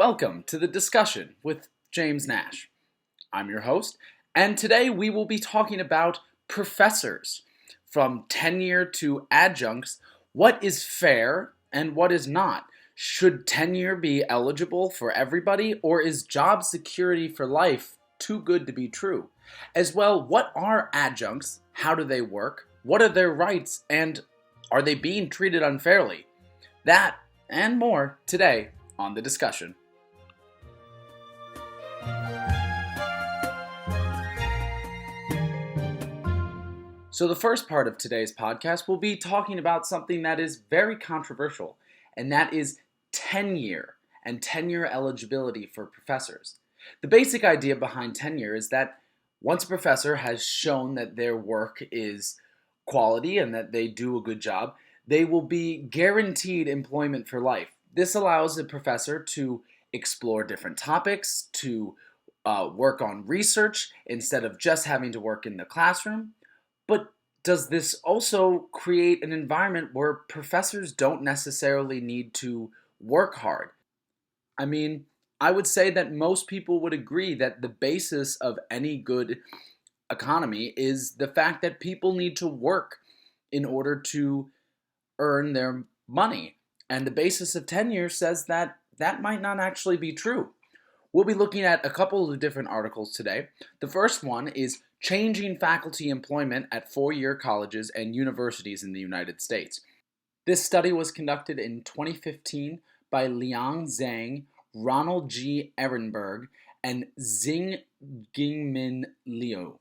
Welcome to the Discussion with James Nash. I'm your host, and today we will be talking about professors. From tenure to adjuncts, what is fair and what is not? Should tenure be eligible for everybody, or is job security for life too good to be true? As well, what are adjuncts? How do they work? What are their rights, and are they being treated unfairly? That and more today on the Discussion. So the first part of today's podcast will be talking about something that is very controversial, and that is tenure and tenure eligibility for professors. The basic idea behind tenure is that once a professor has shown that their work is quality and that they do a good job, they will be guaranteed employment for life. This allows the professor to explore different topics, to work on research instead of just having to work in the classroom. But does this also create an environment where professors don't necessarily need to work hard? I would say that most people would agree that the basis of any good economy is the fact that people need to work in order to earn their money. And the basis of tenure says that that might not actually be true. We'll be looking at a couple of different articles today. The first one is Changing Faculty Employment at Four-Year Colleges and Universities in the United States. This study was conducted in 2015 by Liang Zhang, Ronald G. Ehrenberg, and Xing-Min Liu.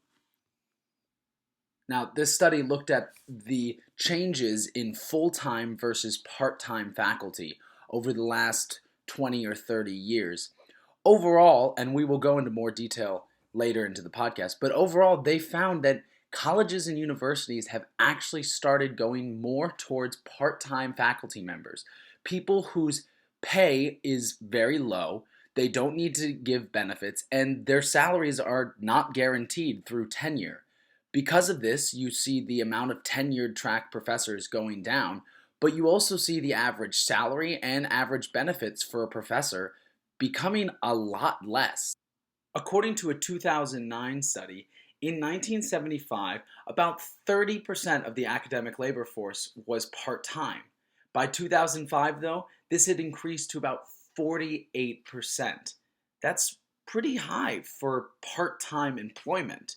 Now, this study looked at the changes in full-time versus part-time faculty over the last 20 or 30 years. Overall, and we will go into more detail later into the podcast, but overall they found that colleges and universities have actually started going more towards part-time faculty members, people whose pay is very low, they don't need to give benefits, and their salaries are not guaranteed through tenure. Because of this, you see the amount of tenured track professors going down, but you also see the average salary and average benefits for a professor becoming a lot less. According to a 2009 study, in 1975, about 30% of the academic labor force was part-time. By 2005, though, this had increased to about 48%. That's pretty high for part-time employment.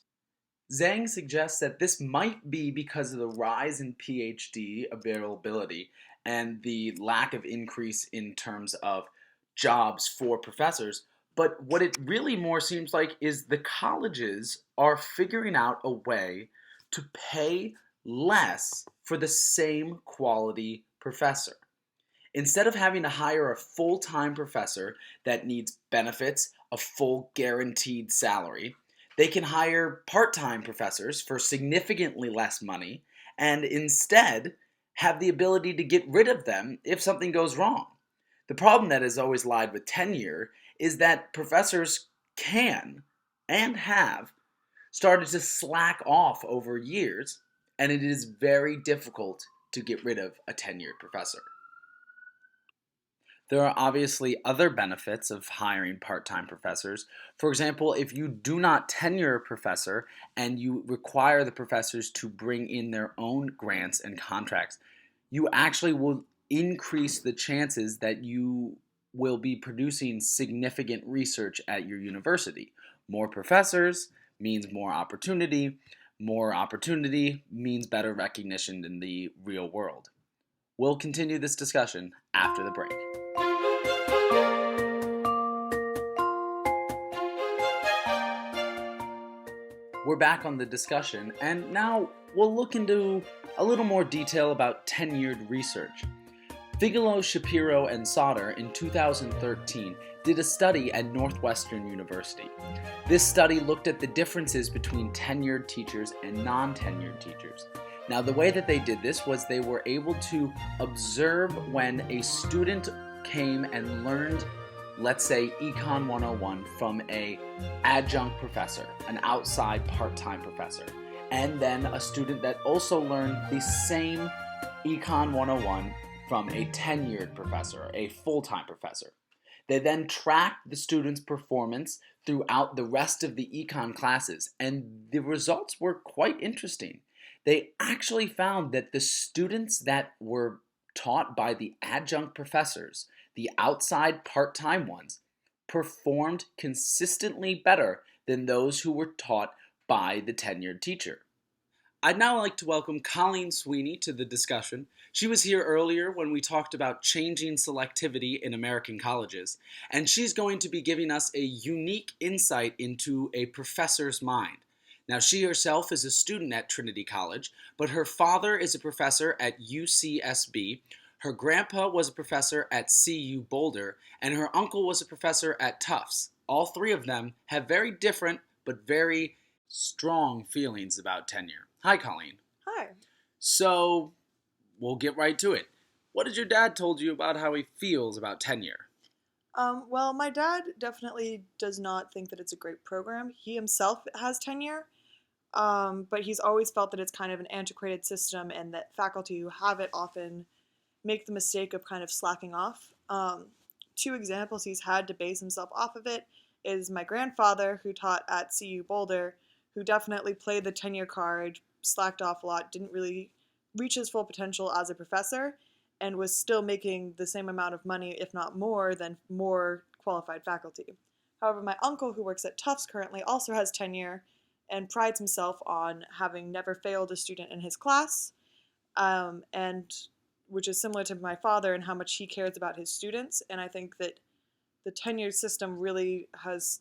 Zhang suggests that this might be because of the rise in PhD availability and the lack of increase in terms of jobs for professors, but what it really more seems like is the colleges are figuring out a way to pay less for the same quality professor. Instead of having to hire a full-time professor that needs benefits, a full guaranteed salary, they can hire part-time professors for significantly less money and instead have the ability to get rid of them if something goes wrong. The problem that has always lied with tenure is that professors can and have started to slack off over years, and it is very difficult to get rid of a tenured professor. There are obviously other benefits of hiring part-time professors. For example, if you do not tenure a professor and you require the professors to bring in their own grants and contracts, you actually will increase the chances that you will be producing significant research at your university. More professors means more opportunity. More opportunity means better recognition in the real world. We'll continue this discussion after the break. We're back on the discussion, and now we'll look into a little more detail about tenured research. Figelow, Shapiro, and Sauter in 2013 did a study at Northwestern University. This study looked at the differences between tenured teachers and non-tenured teachers. Now, the way that they did this was they were able to observe when a student came and learned, let's say, Econ 101 from an adjunct professor, an outside part-time professor, and then a student that also learned the same Econ 101 from a tenured professor, a full-time professor. They then tracked the students' performance throughout the rest of the econ classes, and the results were quite interesting. They actually found that the students that were taught by the adjunct professors, the outside part-time ones, performed consistently better than those who were taught by the tenured teacher. I'd now like to welcome Colleen Sweeney to the discussion. She was here earlier when we talked about changing selectivity in American colleges, and she's going to be giving us a unique insight into a professor's mind. Now, she herself is a student at Trinity College, but her father is a professor at UCSB, her grandpa was a professor at CU Boulder, and her uncle was a professor at Tufts. All three of them have very different but very strong feelings about tenure. Hi, Colleen. Hi. So, we'll get right to it. What did your dad told you about how he feels about tenure? Well, my dad definitely does not think that it's a great program. He himself has tenure, but he's always felt that it's kind of an antiquated system and that faculty who have it often make the mistake of kind of slacking off. Two examples he's had to base himself off of it is my grandfather, who taught at CU Boulder, who definitely played the tenure card, slacked off a lot, didn't really reach his full potential as a professor, and was still making the same amount of money, if not more, than more qualified faculty. However, my uncle, who works at Tufts currently, also has tenure and prides himself on having never failed a student in his class, and which is similar to my father and how much he cares about his students. And I think that the tenure system really has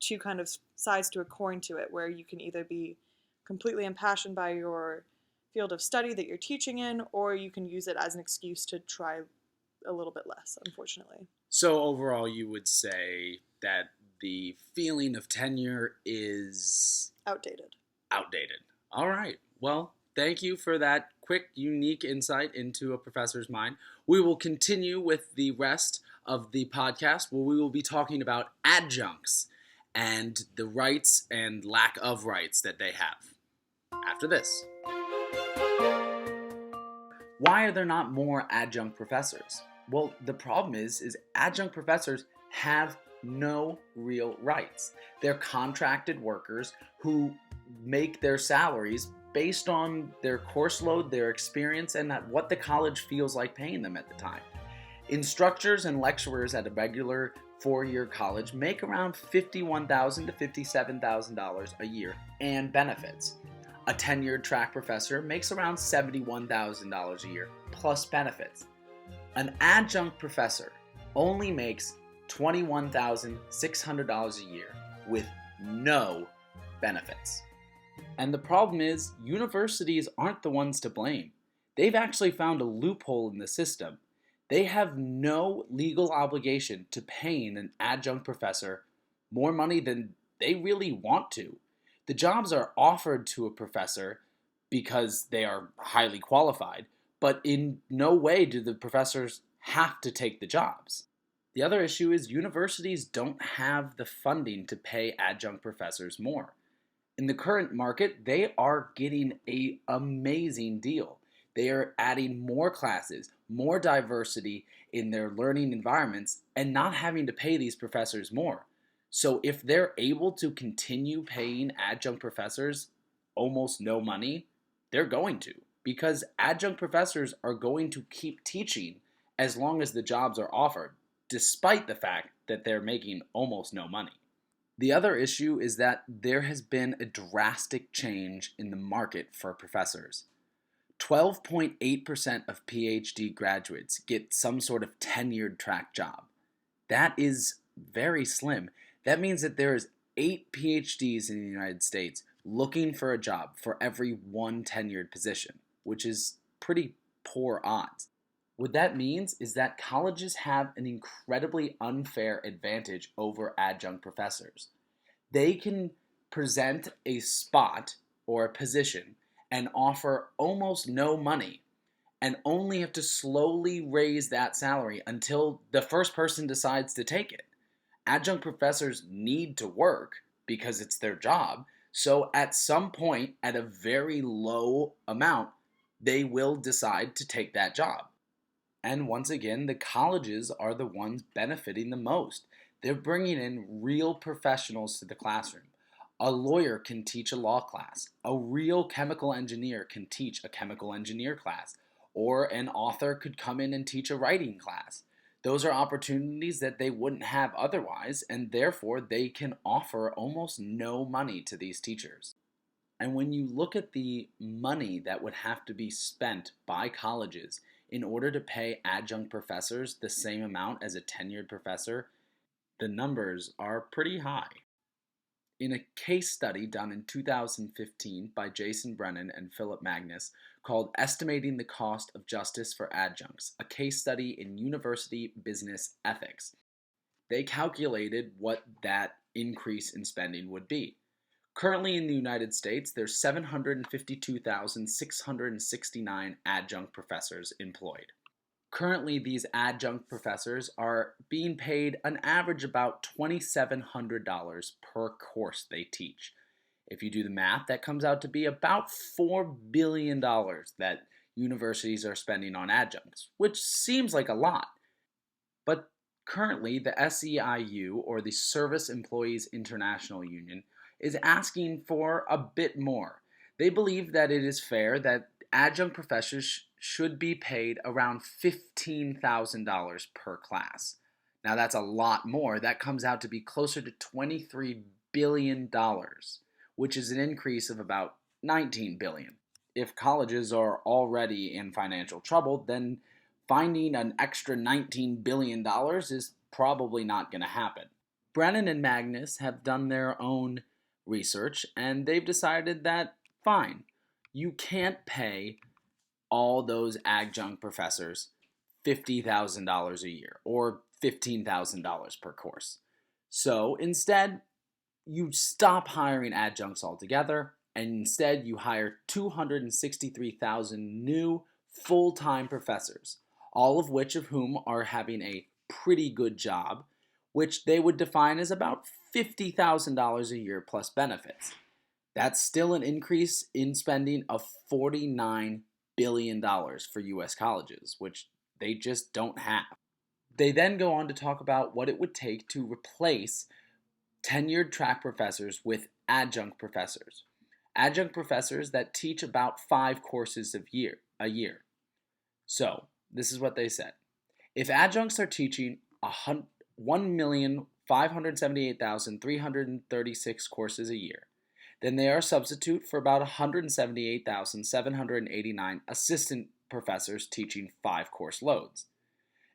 two kind of sides to a coin to it, where you can either be completely impassioned by your field of study that you're teaching in, or you can use it as an excuse to try a little bit less, unfortunately. So overall, you would say that the feeling of tenure is Outdated. outdated. All right. Well, thank you for that quick, unique insight into a professor's mind. We will continue with the rest of the podcast, where we will be talking about adjuncts and the rights and lack of rights that they have. After this. Why are there not more adjunct professors? Well, the problem is adjunct professors have no real rights. They're contracted workers who make their salaries based on their course load, their experience, and what the college feels like paying them at the time. Instructors and lecturers at a regular four-year college make around $51,000 to $57,000 a year and benefits. A tenured track professor makes around $71,000 a year plus benefits. An adjunct professor only makes $21,600 a year with no benefits. And the problem is, universities aren't the ones to blame. They've actually found a loophole in the system. They have no legal obligation to paying an adjunct professor more money than they really want to. The jobs are offered to a professor because they are highly qualified, but in no way do the professors have to take the jobs. The other issue is universities don't have the funding to pay adjunct professors more. In the current market, they are getting an amazing deal. They are adding more classes, more diversity in their learning environments, and not having to pay these professors more. So if they're able to continue paying adjunct professors almost no money, they're going to, because adjunct professors are going to keep teaching as long as the jobs are offered, despite the fact that they're making almost no money. The other issue is that there has been a drastic change in the market for professors. 12.8% of PhD graduates get some sort of tenured track job. That is very slim. That means that there is 8 PhDs in the United States looking for a job for every one tenured position, which is pretty poor odds. What that means is that colleges have an incredibly unfair advantage over adjunct professors. They can present a spot or a position and offer almost no money and only have to slowly raise that salary until the first person decides to take it. Adjunct professors need to work because it's their job, so at some point, at a very low amount, they will decide to take that job. And once again, the colleges are the ones benefiting the most. They're bringing in real professionals to the classroom. A lawyer can teach a law class. A real chemical engineer can teach a chemical engineer class. Or an author could come in and teach a writing class. Those are opportunities that they wouldn't have otherwise, and therefore they can offer almost no money to these teachers. And when you look at the money that would have to be spent by colleges in order to pay adjunct professors the same amount as a tenured professor, the numbers are pretty high. In a case study done in 2015 by Jason Brennan and Philip Magnus called Estimating the Cost of Justice for Adjuncts, a case study in university business ethics, they calculated what that increase in spending would be. Currently in the United States, there's 752,669 adjunct professors employed. Currently, these adjunct professors are being paid an average about $2,700 per course they teach. If you do the math, that comes out to be about $4 billion that universities are spending on adjuncts, which seems like a lot. But currently, the SEIU, or the Service Employees International Union, is asking for a bit more. They believe that it is fair that adjunct professors should be paid around $15,000 per class. Now that's a lot more. That comes out to be closer to $23 billion, which is an increase of about $19 billion. If colleges are already in financial trouble, then finding an extra $19 billion is probably not going to happen. Brennan and Magnus have done their own research, and they've decided that, fine, you can't pay all those adjunct professors $50,000 a year or $15,000 per course. So instead, you stop hiring adjuncts altogether, and instead you hire 263,000 new full-time professors, all of whom are having a pretty good job, which they would define as about $50,000 a year plus benefits. That's still an increase in spending of $49 billion for U.S. colleges, which they just don't have. They then go on to talk about what it would take to replace tenured track professors with adjunct professors. Adjunct professors that teach about 5 courses a year. So, this is what they said. If adjuncts are teaching 1,578,336 courses a year, then they are a substitute for about 178,789 assistant professors teaching 5 course loads.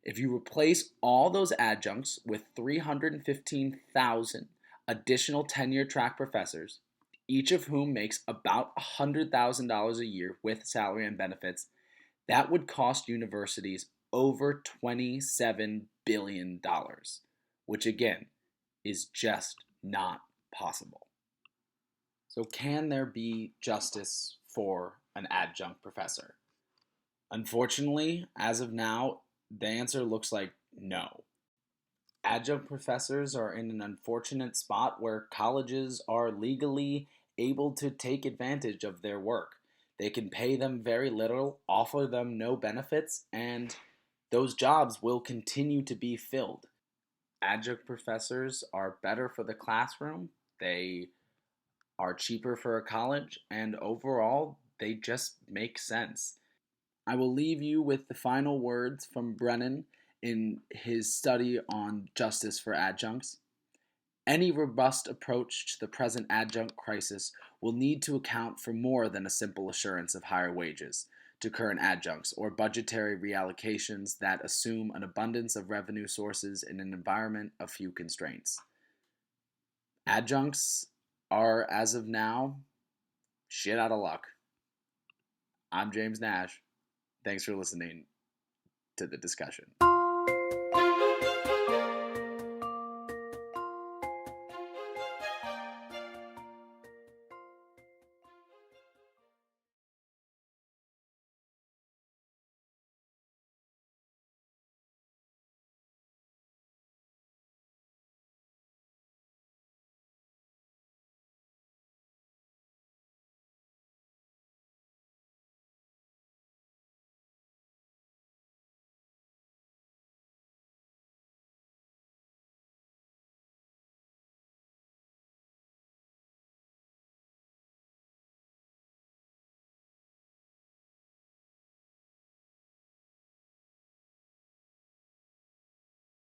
If you replace all those adjuncts with 315,000 additional tenure track professors, each of whom makes about $100,000 a year with salary and benefits, that would cost universities over $27 billion, which again is just not possible. So can there be justice for an adjunct professor? Unfortunately, as of now, the answer looks like no. Adjunct professors are in an unfortunate spot where colleges are legally able to take advantage of their work. They can pay them very little, offer them no benefits, and those jobs will continue to be filled. Adjunct professors are better for the classroom, they are cheaper for a college, and overall, they just make sense. I will leave you with the final words from Brennan in his study on justice for adjuncts. Any robust approach to the present adjunct crisis will need to account for more than a simple assurance of higher wages to current adjuncts or budgetary reallocations that assume an abundance of revenue sources in an environment of few constraints. Adjuncts are, as of now, shit out of luck. I'm James Nash. Thanks for listening to the discussion.